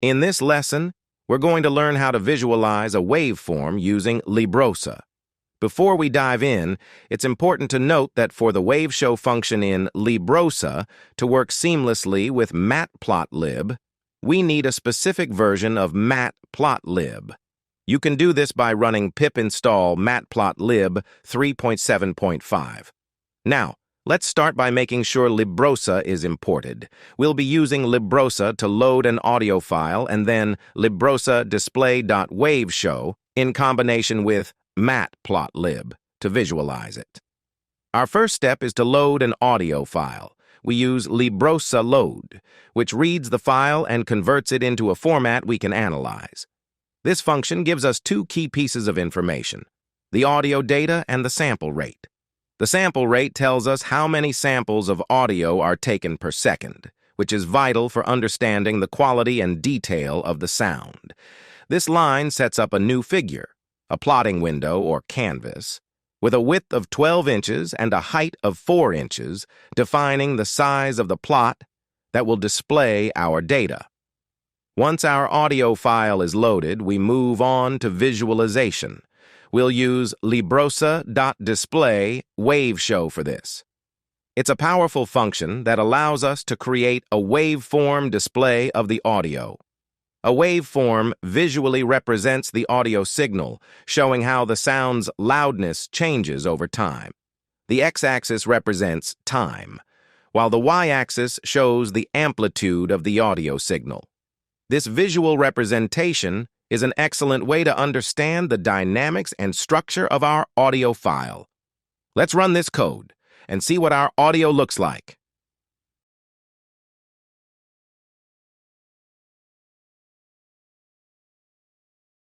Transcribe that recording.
In this lesson, we're going to learn how to visualize a waveform using librosa. Before we dive in, it's important to note that for the waveshow function in librosa to work seamlessly with matplotlib, we need a specific version of matplotlib. You can do this by running pip install matplotlib 3.7.5. Now, let's start by making sure librosa is imported. We'll be using librosa to load an audio file and then librosa display.waveshow in combination with matplotlib to visualize it. Our first step is to load an audio file. We use librosa load, which reads the file and converts it into a format we can analyze. This function gives us two key pieces of information: the audio data and the sample rate. The sample rate tells us how many samples of audio are taken per second, which is vital for understanding the quality and detail of the sound. This line sets up a new figure, a plotting window or canvas, with a width of 12 inches and a height of 4 inches, defining the size of the plot that will display our data. Once our audio file is loaded, we move on to visualization. We'll use librosa.display waveshow for this. It's a powerful function that allows us to create a waveform display of the audio. A waveform visually represents the audio signal, showing how the sound's loudness changes over time. The x-axis represents time, while the y-axis shows the amplitude of the audio signal. This visual representation is an excellent way to understand the dynamics and structure of our audio file. Let's run this code and see what our audio looks like.